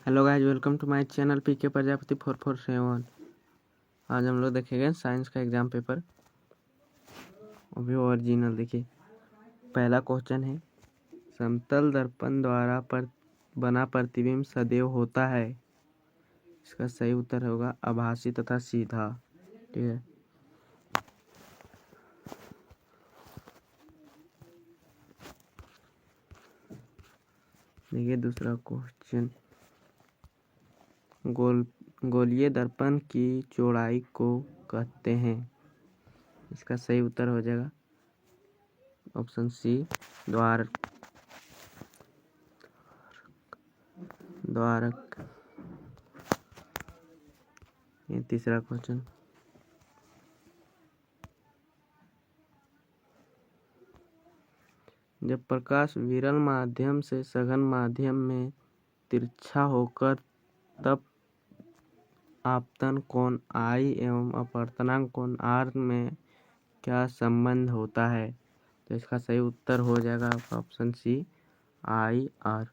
Hello guys, welcome to my channel PK Prajapati 447। आज हम लोग देखेंगे साइंस का एग्जाम पेपर, अभी ओरिजिनल। देखिए, पहला क्वेश्चन है, समतल दर्पण द्वारा बना प्रतिबिंब सदैव होता है। इसका सही उत्तर होगा आभासी तथा सीधा। ठीक है, देखिए दूसरा क्वेश्चन, गोलीय दर्पण की चौड़ाई को कहते हैं। इसका सही उत्तर हो जाएगा ऑप्शन सी, द्वारक। ये तीसरा क्वेश्चन, जब प्रकाश विरल माध्यम से सघन माध्यम में तिरछा होकर तब आपतन कोण I एवं अपवर्तनांक कोण R में क्या संबंध होता है? तो इसका सही उत्तर हो जाएगा ऑप्शन सी, IR।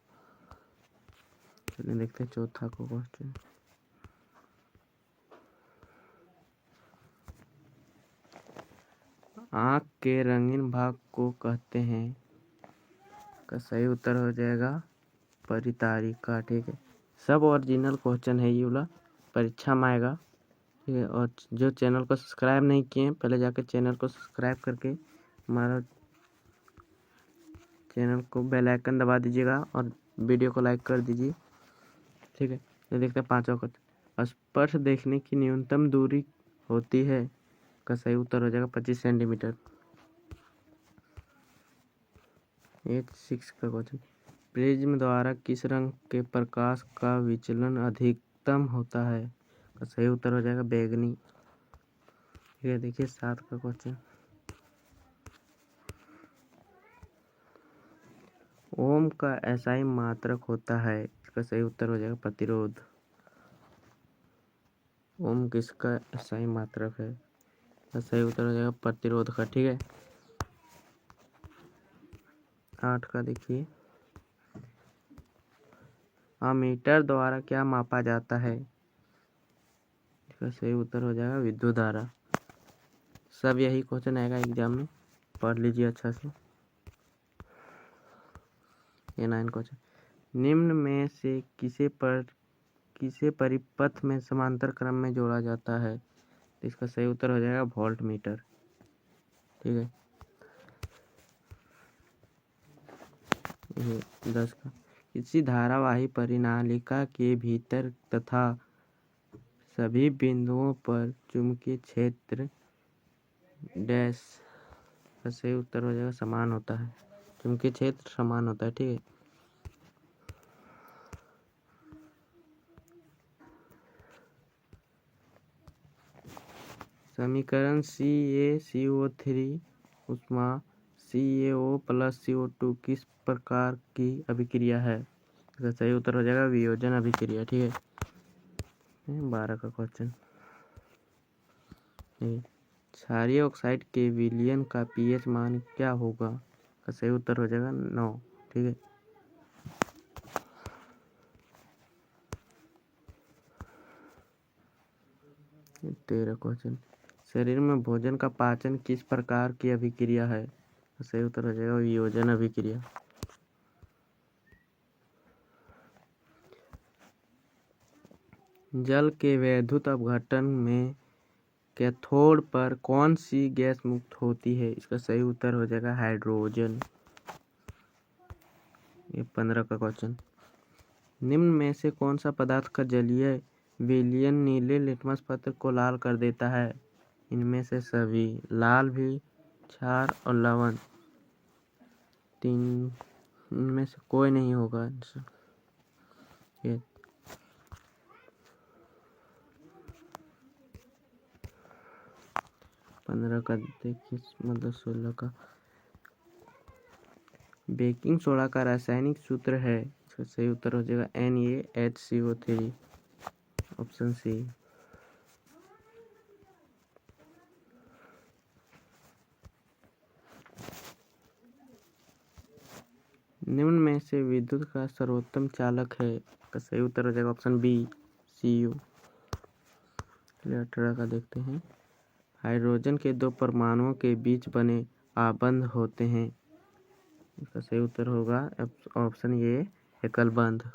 चलिए देखते हैं चौथा को क्वेश्चन, आँख के रंगीन भाग को कहते हैं। का सही उत्तर हो जाएगा परितारिका। ठीक है, सब ओरिजिनल क्वेश्चन है, ये वाला परीक्षा में आएगा। ठीक है, और जो चैनल को सब्सक्राइब नहीं किए हैं, पहले जाकर चैनल को सब्सक्राइब करके हमारा चैनल को बेल आइकन दबा दीजिएगा और वीडियो को लाइक कर दीजिए। ठीक है, तो देखते हैं पांचवा क्वेश्चन, स्पर्श देखने की न्यूनतम दूरी होती है। का सही उत्तर हो जाएगा 25 सेंटीमीटर। 6 का क्वेश्चन, प्रिज्म द्वारा किस रंग के प्रकाश का विचलन अधिकतम होता है? का सही उत्तर हो जाएगा बैंगनी। ठीक है, देखिए 7 का क्वेश्चन, ओम का एसआई मात्रक होता है। इसका सही उत्तर हो जाएगा प्रतिरोध। ओम किसका एसआई मात्रक है? इसका सही उत्तर हो जाएगा प्रतिरोध का। ठीक है, 8 का देखिए, अमीटर द्वारा क्या मापा जाता है? इसका सही उत्तर हो जाएगा विद्युत धारा। सब यही क्वेश्चन आएगा एग्जाम में, पढ़ लीजिए अच्छा से। ये 9 क्वेश्चन, निम्न में से किसे परिपथ में समांतर क्रम में जोड़ा जाता है? तो इसका सही उत्तर हो जाएगा वोल्ट मीटर। ठीक है, ये 10 का, किसी धारावाही परिनालिका के भीतर तथा सभी बिंदुओं पर चुंबकीय क्षेत्र डैश का सही उत्तर हो जाएगा समान होता है। चुंबकीय क्षेत्र समान होता है। ठीक है, समीकरण CaCO3 उष्मा CaO प्लस CO2 किस प्रकार की अभिक्रिया है? इसका सही उत्तर हो जाएगा वियोजन अभिक्रिया। ठीक है, 12 का क्वेश्चन, क्षारीय ऑक्साइड के विलयन का pH मान क्या होगा? का सही उत्तर हो जाएगा 9। ठीक है, ये 13 क्वेश्चन, शरीर में भोजन का पाचन किस प्रकार की अभिक्रिया है? का सही उत्तर हो जाएगा वियोजन अभिक्रिया। जल के वैद्युत अपघटन में कैथोड पर कौन सी गैस मुक्त होती है? इसका सही उत्तर हो जाएगा हाइड्रोजन। ये 15 का क्वेश्चन, निम्न में से कौन सा पदार्थ का जलीय विलयन नीले लिटमस पत्र को लाल कर देता है? इनमें से सभी, लाल भी, क्षार और लवण, तीन इनमें से कोई नहीं होगा। ये 15 का देखिए, मतलब 16 का, बेकिंग सोडा का रासायनिक सूत्र है। इसका सही उत्तर हो जाएगा NaHCO3 ऑप्शन सी। निम्न में से विद्युत का सर्वोत्तम चालक है? इसका सही उत्तर हो जाएगा ऑप्शन बी Cu। चलिए 18 का देखते हैं। हाइड्रोजन के दो परमाणुओं के बीच बने आबंध होते हैं। इसका सही उत्तर होगा ऑप्शन ए एकल बंध।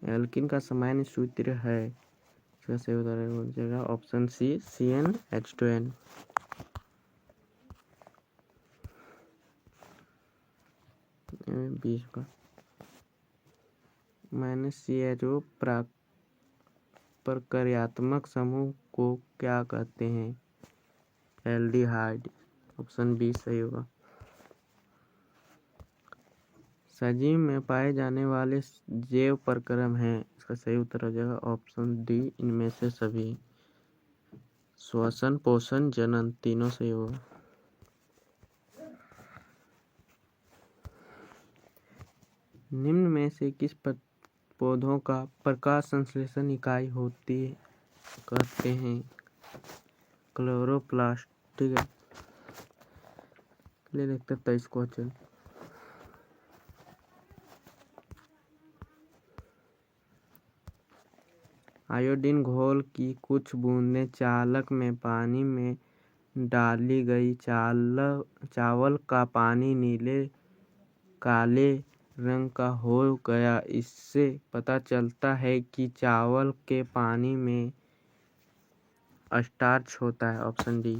एल्किन का सामान्य सूत्र है। इसका सही उत्तर हो जाएगा ऑप्शन सी CnH2n। बीस का -CHO प्रक्रियात्मक समूह को क्या कहते हैं? एल्डिहाइड। ऑप्शन बी सही होगा। सजीव में पाए जाने वाले जैव प्रक्रम हैं। इसका सही उत्तर हो जाएगा ऑप्शन डी इनमें से सभी। श्वसन, पोषण, जनन तीनों सही होगा। निम्न में से किस पौधों का प्रकाश संश्लेषण इकाई होती कहते हैं? क्लोरोप्लास्ट। ठीक है, ले देखते 23 क्वेश्चन। आयोडीन घोल की कुछ बूंदें चालक में पानी में डाली गई। चावल का पानी नीले काले रंग का हो गया। इससे पता चलता है कि चावल के पानी में स्टार्च होता है। Option D.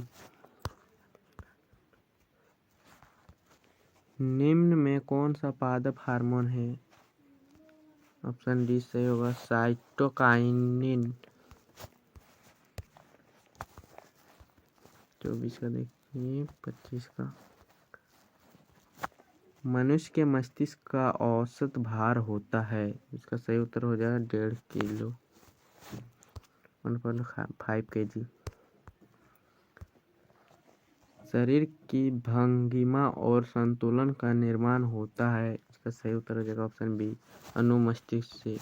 निम्न में कौन सा पादप हार्मोन है? ऑप्शन डी सही होगा साइटोकाइनिन। 24 का देखिए 25 का। मनुष्य के मस्तिष्क का औसत भार होता है। इसका सही उत्तर हो जाएगा 1.5 किलो 1.5 kg। शरीर की भंगिमा और संतुलन का निर्माण होता है। इसका सही उत्तर हो जाएगा ऑप्शन बी अनुमस्तिष्क से।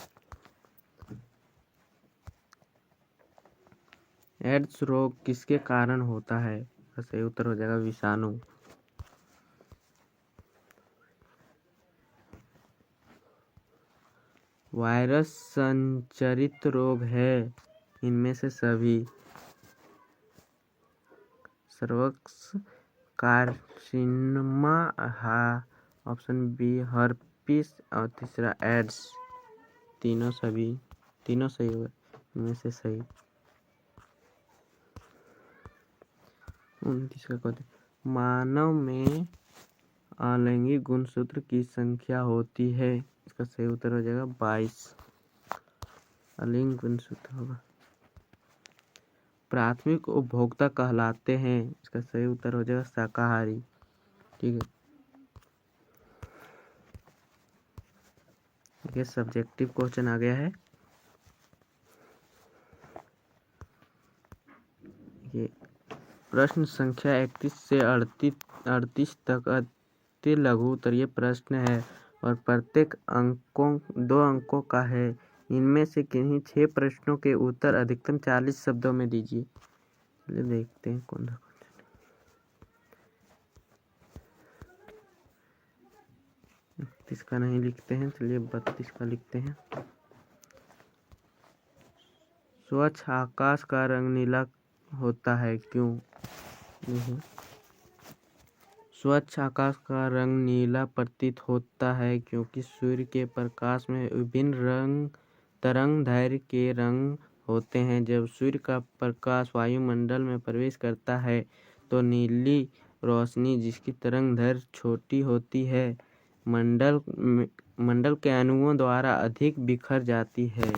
एड्स रोग किसके कारण होता है? इसका सही उत्तर हो जाएगा विषाणु। वायरस संचरित रोग है इनमें से सभी। सर्वक्स कार्सिनोमा, ऑप्शन बी हर्पिस और तीसरा एड्स। तीनों सही हुए इनमें से सही। 29 का क्वेश्चन। मानव में अलैंगिक गुणसूत्र की संख्या होती है। इसका सही उत्तर हो जाएगा 22 अलैंगिक गुणसूत्र होगा। प्राथमिक उपभोक्ता कहलाते हैं। इसका सही उत्तर हो जाएगा शाकाहारी। ठीक है, ये सब्जेक्टिव क्वेश्चन आ गया है। ये प्रश्न संख्या 31 से 38 तक अति लघु उत्तरीय प्रश्न है और प्रत्येक 2 अंकों का है। इनमें से किन्हीं 6 प्रश्नों के उत्तर अधिकतम 40 शब्दों में दीजिए। चलिए देखते हैं कौन सा क्वेश्चन। 31 का नहीं लिखते हैं, चलिए 32 का लिखते हैं। स्वच्छ आकाश का रंग नीला होता है क्यों? स्वच्छ आकाश का रंग नीला प्रतीत होता है क्योंकि सूर्य के प्रकाश में विभिन्न तरंगदैर्घ्य के रंग होते हैं। जब सूर्य का प्रकाश वायुमंडल में प्रवेश करता है तो नीली रोशनी, जिसकी तरंगदैर्घ्य छोटी होती है, मंडल के अणुओं द्वारा अधिक बिखर जाती है।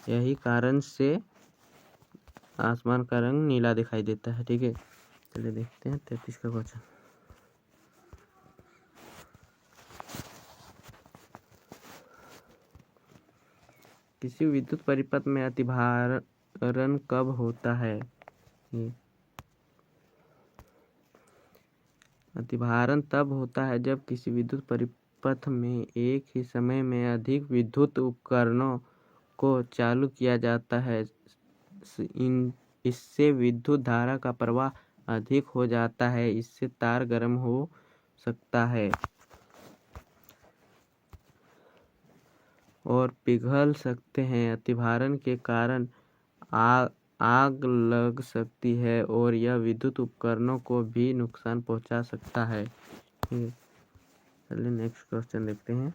यही कारण से आसमान का रंग नीला दिखाई देता है। ठीक है, चलिए देखते हैं 33 का क्वेश्चन। किसी विद्युत परिपथ में अतिभारण कब होता है? अतिभारण तब होता है जब किसी विद्युत परिपथ में एक ही समय में अधिक विद्युत उपकरणों को चालू किया जाता है। इससे विद्युत धारा का प्रवाह अधिक हो जाता है, इससे तार गर्म हो सकता है और पिघल सकते हैं। अतिभारण के कारण आग लग सकती है और यह विद्युत उपकरणों को भी नुकसान पहुंचा सकता है। ठीक है, चलिए नेक्स्ट क्वेश्चन देखते हैं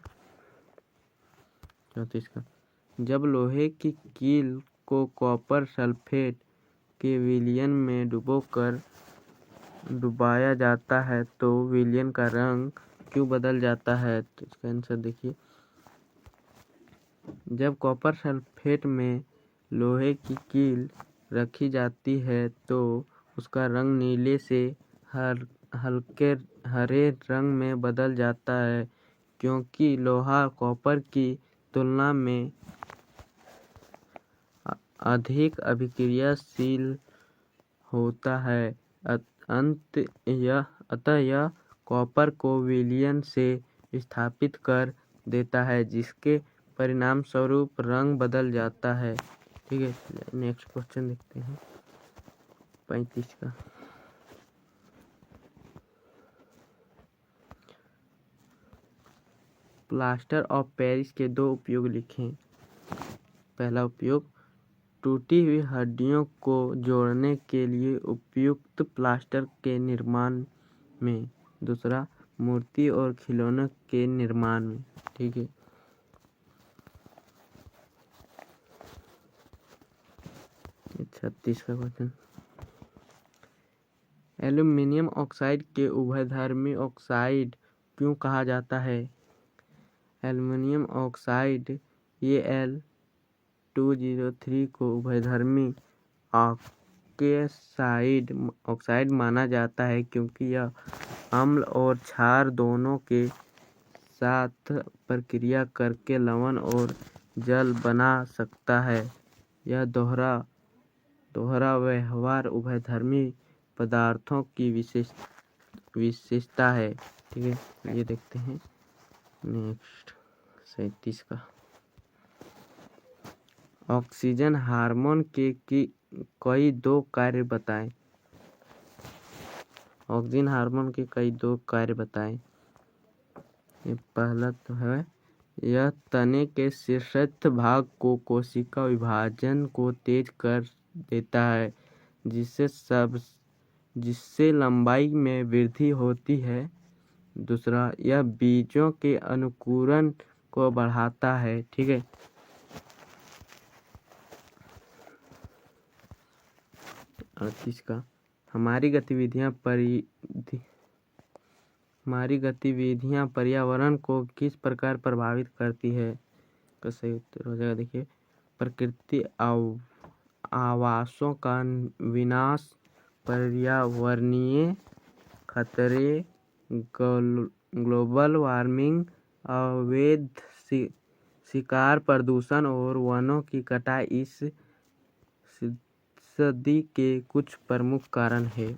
34 का। जब लोहे की कील को कॉपर सल्फेट के विलयन में डुबाया जाता है तो विलयन का रंग क्यों बदल जाता है? तो इसका आंसर देखिए, जब कॉपर सल्फेट में लोहे की कील रखी जाती है तो उसका रंग नीले से हल्के हरे रंग में बदल जाता है, क्योंकि लोहा कॉपर की तुलना में अधिक अभिक्रियाशील होता है। अतः यह कॉपर को विलयन से विस्थापित कर देता है, जिसके परिणाम स्वरूप रंग बदल जाता है। ठीक है, नेक्स्ट क्वेश्चन देखते हैं 35 का। प्लास्टर ऑफ पेरिस के 2 उपयोग लिखें। पहला उपयोग, टूटी हुई हड्डियों को जोड़ने के लिए उपयुक्त प्लास्टर के निर्माण में। दूसरा, मूर्ति और खिलौनों के निर्माण में। ठीक है, 36 का क्वेश्चन, एल्यूमीनियम ऑक्साइड के उभयधर्मी ऑक्साइड क्यों कहा जाता है? एल्यूमीनियम ऑक्साइड Al2O3 को उभयधर्मी ऑक्साइड माना जाता है, क्योंकि यह अम्ल और क्षार दोनों के साथ प्रक्रिया करके लवण और जल बना सकता है। यह दोहरा व्यवहार उभयधर्मी पदार्थों की विशेषता है। ठीक है, ये देखते हैं नेक्स्ट 37 का। ऑक्सीजन हार्मोन के कई 2 कार्य बताएं। ऑक्सीजन हार्मोन के कई 2 कार्य बताएं। ये पहला तो है, यह तने के शीर्षस्थ भाग को कोशिका विभाजन को तेज कर देता है, जिससे लंबाई में वृद्धि होती है। दूसरा, यह बीजों के अंकुरण को बढ़ाता है। ठीक है, का हमारी गतिविधियां पर्यावरण को किस प्रकार प्रभावित करती है? तो सही उत्तर हो जाएगा, देखिए, प्रकृति आवासों का विनाश, पर्यावरणीय खतरे, ग्लोबल वार्मिंग, अवैध शिकार, प्रदूषण और वनों की कटाई इस सदी के कुछ प्रमुख कारण हैं।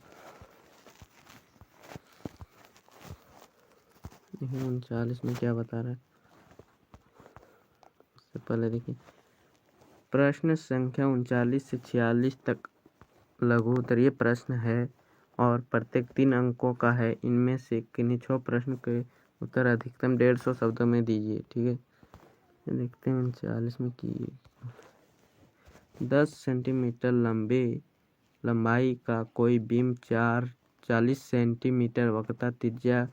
39 में क्या बता रहा है, उससे पहले देखिए, प्रश्न संख्या 39 से 46 तक लघु उत्तरीय प्रश्न है और प्रत्येक 3 अंकों का है। इनमें से किन्हीं 6 प्रश्न के उत्तर अधिकतम 150 शब्दों में दीजिए। ठीक है, देखते हैं 39 में की 10 सेंटीमीटर लंबाई का कोई बीम 40 सेंटीमीटर वक्रता त्रिज्या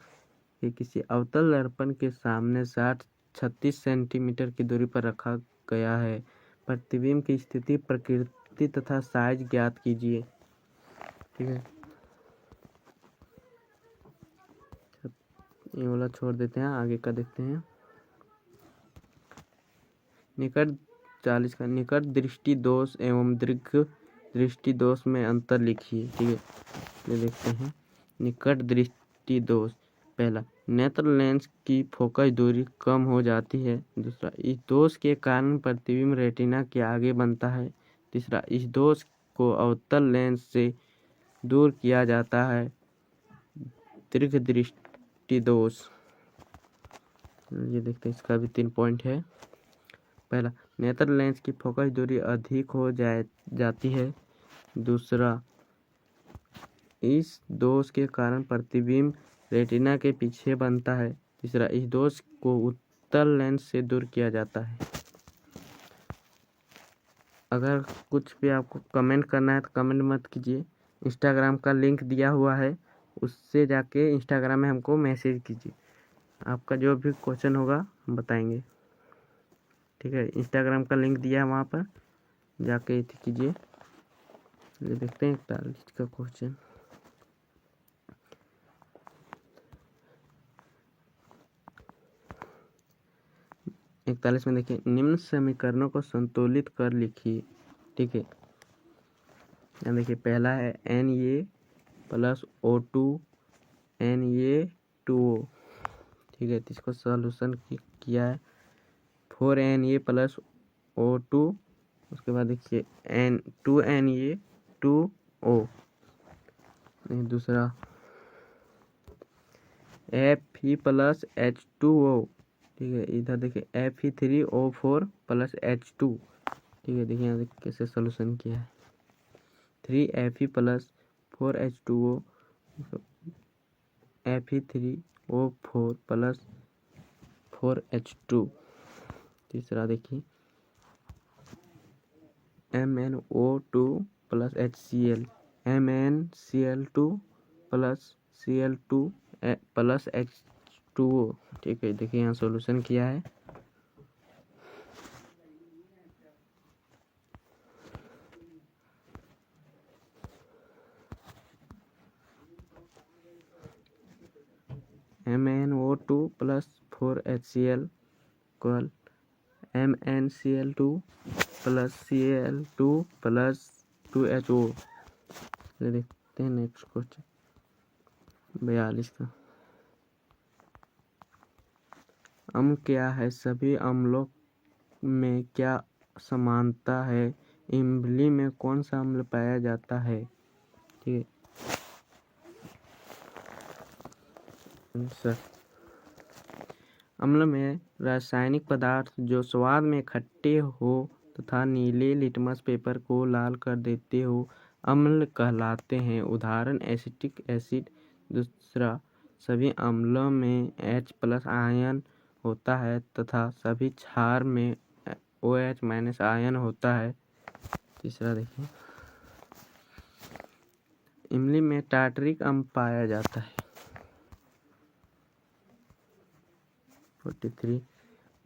के किसी अवतल दर्पण के सामने 36 सेंटीमीटर की दूरी पर रखा गया है। प्रतिबिंब की स्थिति, प्रकृति तथा साइज ज्ञात कीजिए। ठीक है, ये वाला छोड़ देते हैं, आगे का देखते हैं। निकट 40 का, निकट दृष्टि दोष एवं दीर्घ दृष्टि दोष में अंतर लिखिए। ठीक है, ये देखते हैं। निकट दृष्टि दोष, पहला, नेत्र लेंस की फोकस दूरी कम हो जाती है। दूसरा, इस दोष के कारण प्रतिबिंब रेटिना के आगे बनता है। तीसरा, इस दोष को अवतल लेंस से दूर किया जाता है। दीर्घ दृष्टि दोष, ये देखते हैं, इसका भी 3 पॉइंट है। पहला, नेत्र लेंस की फोकस दूरी अधिक हो जाती है। दूसरा, इस दोष के कारण प्रतिबिंब रेटिना के पीछे बनता है। तीसरा, इस दोष को उत्तल लेंस से दूर किया जाता है। अगर कुछ भी आपको कमेंट करना है तो कमेंट मत कीजिए, इंस्टाग्राम का लिंक दिया हुआ है, उससे जाके इंस्टाग्राम में हमको मैसेज कीजिए। आपका जो भी क्वेश्चन होगा हम बताएंगे, ठीक है। इंस्टाग्राम का लिंक दिया है, वहाँ पर जाके कीजिए। ये देखते हैं 41 का क्वेश्चन। इकतालीस में देखिए, निम्न समीकरणों को संतुलित कर लिखिए, ठीक है। यहाँ देखिए, पहला है Na प्लस O2 Na2O, ठीक है। तो इसको सॉल्यूशन किया है 4Na प्लस O2, उसके बाद देखिए 2Na2O। दूसरा Fe प्लस H2O, ठीक है। इधर देखिए Fe3O4 प्लस H2, ठीक है। देखिए यहाँ कैसे सोल्यूशन किया है, 3Fe plus 4H2O Fe3O4 plus 4H2। तीसरा देखिए MnO2 plus HCl MnCl2 plus Cl2 plus H2O, ठीक है। देखिए यहाँ सॉल्यूशन किया है। MnO2 plus 4HCl equal MnCl2 plus Cl2 plus 2HO। देखते हैं नेक्स्ट क्वेश्चन 42 का। अम्ल क्या है? सभी अम्लों में क्या समानता है? इमली में कौन सा अम्ल पाया जाता है? ठीक है। आंसर, अम्ल में रासायनिक पदार्थ जो स्वाद में खट्टे हो तथा नीले लिटमस पेपर को लाल कर देते हो अम्ल कहलाते हैं। उदाहरण एसिटिक एसिड। दूसरा, सभी अम्लों में H+ आयन होता है तथा सभी क्षार में OH- आयन होता है। तीसरा देखिए, इमली में टार्टरिक अम्ल पाया जाता है। 43,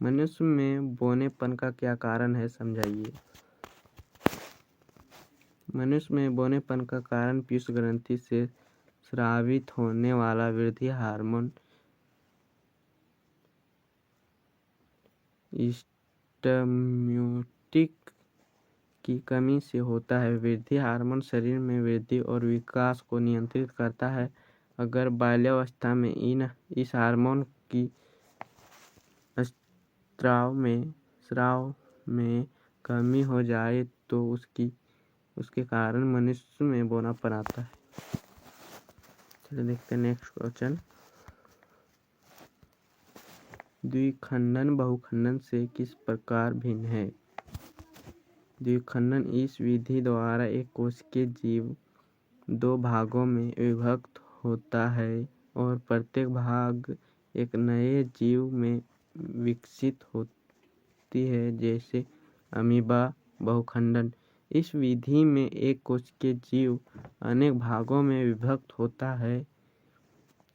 मनुष्य में बौनेपन का क्या कारण है, समझाइए। मनुष्य में बौनेपन का कारण पीयूष ग्रंथि से स्रावित होने वाला वृद्धि हार्मोन स्टिम्युलेटिक की कमी से होता है। वृद्धि हार्मोन शरीर में वृद्धि और विकास को नियंत्रित करता है। अगर बाल्यावस्था में इस हार्मोन की स्राव में कमी हो जाए तो उसके कारण मनुष्य में बौनापन आता है। चलिए देखते हैं नेक्स्ट क्वेश्चन। द्विखंडन बहुखंडन से किस प्रकार भिन्न है? द्विखंडन इस विधि द्वारा एक कोशिकीय जीव 2 भागों में विभक्त होता है और प्रत्येक भाग एक नए जीव में विकसित होती है, जैसे अमीबा। बहुखंडन इस विधि में एक कोशिकीय जीव अनेक भागों में विभक्त होता है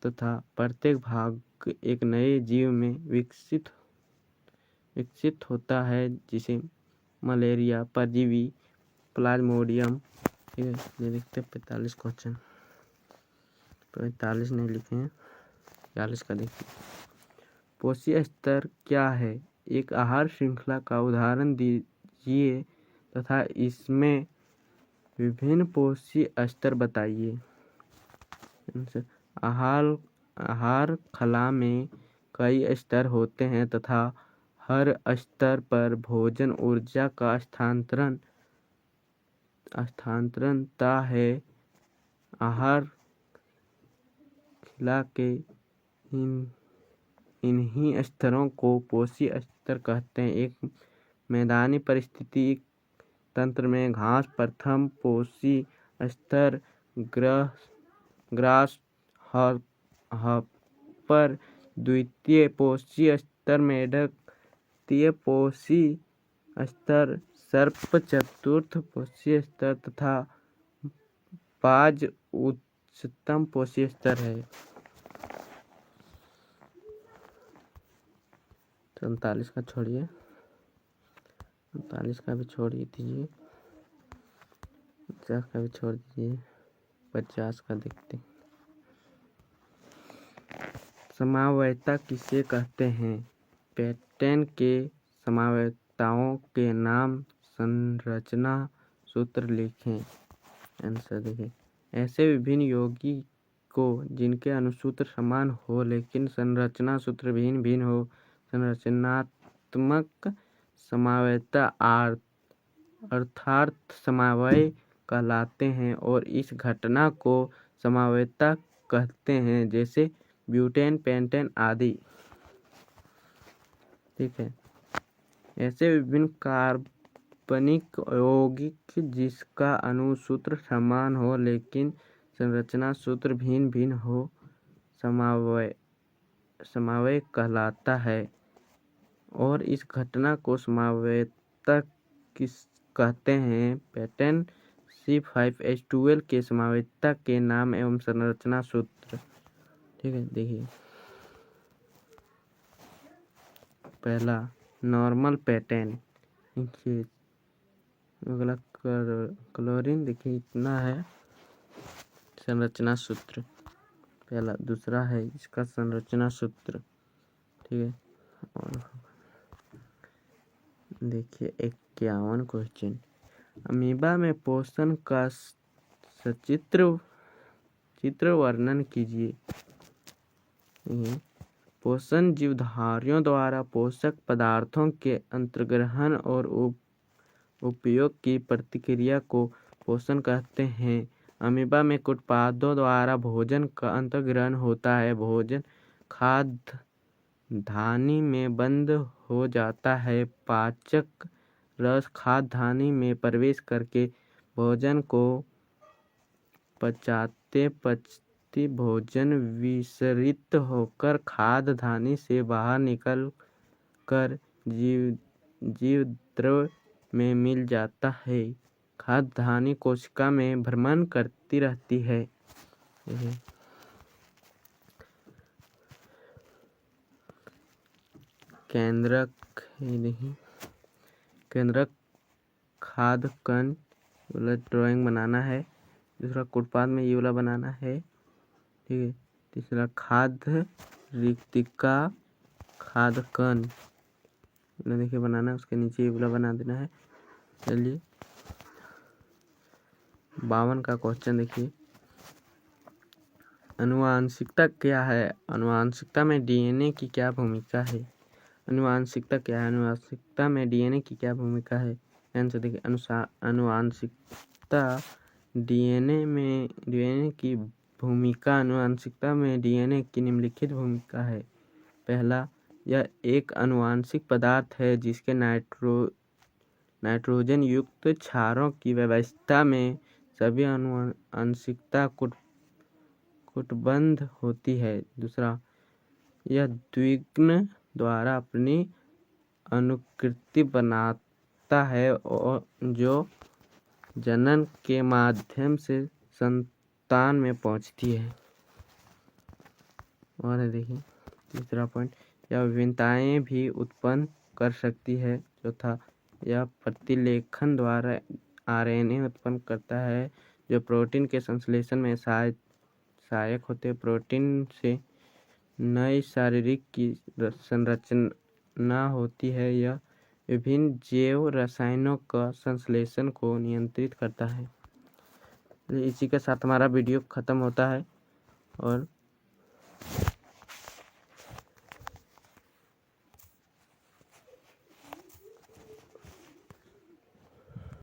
तथा प्रत्येक भाग एक नए जीव में विकसित होता है, जिसे मलेरिया, परजीवी, प्लाज्मोडियम। ठीक है, ये देखते हैं 45 क्वेश्चन। 45 नहीं लिखे हैं, 40 का देखिए। पोषी स्तर क्या है? एक आहार श्रृंखला का उदाहरण दीजिए तथा इसमें विभिन्न पोषी स्तर बताइए। आहार खला में कई स्तर होते हैं तथा हर स्तर पर भोजन ऊर्जा का स्थानांतरण तय है। आहार खिला के इन्हीं स्तरों को पोषी स्तर कहते हैं। एक मैदानी पारिस्थितिक तंत्र में घास प्रथम पोषी स्तर, ग्रास हॉपर, द्वितीय पोषी स्तर मेढक, तृतीय पोषी स्तर सर्प, चतुर्थ पोषी स्तर तथा बाज उच्चतम पोषी स्तर है। 47 का छोड़िए, 39 का भी छोड़ दीजिए, 50 का भी छोड़ दीजिए, 50 का देखते हैं। समवायता किसे कहते हैं? पैटर्न के समवायताओं के नाम, संरचना सूत्र लिखें। आंसर देखिए, ऐसे विभिन्न यौगिकों जिनके अनुसूत्र समान हो लेकिन संरचना सूत्र भिन्न भिन्न हो संरचनात्मक समवायता अर्थात समवाय कहलाते हैं और इस घटना को समवायता कहते हैं, जैसे ब्यूटेन, पेंटेन आदि। ठीक है। ऐसे विभिन्न कार्बनिक यौगिक जिसका अनुसूत्र समान हो लेकिन संरचना सूत्र भिन्न भिन्न हो समवाय कहलाता है और इस घटना को समवायता कहते हैं। पैटर्न C5H12 के समवायता के नाम एवं संरचना सूत्र। ठीक है, देखिए पहला नॉर्मल पैटर्न, देखिए अगला क्लोरीन, देखिए इतना है संरचना सूत्र पहला। दूसरा है इसका संरचना सूत्र। ठीक है, और देखिए 51 क्वेश्चन, अमीबा में पोषण का चित्र वर्णन कीजिए। पोषण जीवधारियों द्वारा पोषक पदार्थों के अंतर्ग्रहण और उपयोग की प्रतिक्रिया को पोषण कहते हैं। अमीबा में कुछ उत्पादों द्वारा भोजन का अंतर्ग्रहण होता है। भोजन खाद्य धानी में बंद हो जाता है। पाचक रस खाद्य धानी में प्रवेश करके भोजन को पचाते भोजन विसरित होकर खाद्य धानी से बाहर निकल कर जीव द्रव्य में मिल जाता है। खाद्य धानी कोशिका में भ्रमण करती रहती है। केंद्रक खाद्य कण ड्राइंग बनाना है। दूसरा उत्पाद में ये वाला बनाना है। ठीक है, तीसरा खाद्य रिक्तिका खाद्य कण देखिए बनाना है, उसके नीचे ये वाला बना देना है। चलिए 52 का क्वेश्चन देखिए, अनुवांशिकता क्या है? अनुवांशिकता में डीएनए की क्या भूमिका है? अनुवांशिकता क्या है? अनुवांशिकता में डीएनए की क्या भूमिका है? आंसर देखिए, अनुवांशिकता डीएनए की भूमिका, अनुवांशिकता में डीएनए की निम्नलिखित भूमिका है। पहला, यह एक अनुवांशिक पदार्थ है जिसके नाइट्रोजन युक्त क्षारों की व्यवस्था में सभी अनुवांशिकता कूटबद्ध होती है। दूसरा, यह द्विघ्न द्वारा अपनी अनुकृति बनाता है और जो जनन के माध्यम से संतान में पहुंचती है। और देखिए तीसरा पॉइंट, यह विभिन्नताएं भी उत्पन्न कर सकती है। चौथा, यह प्रतिलेखन द्वारा आरएनए उत्पन्न करता है जो प्रोटीन के संश्लेषण में सहायक होते हैं। प्रोटीन से नई शारीरिक की संरचना होती है। यह विभिन्न जैव रसायनों का संश्लेषण को नियंत्रित करता है। इसी के साथ हमारा वीडियो खत्म होता है और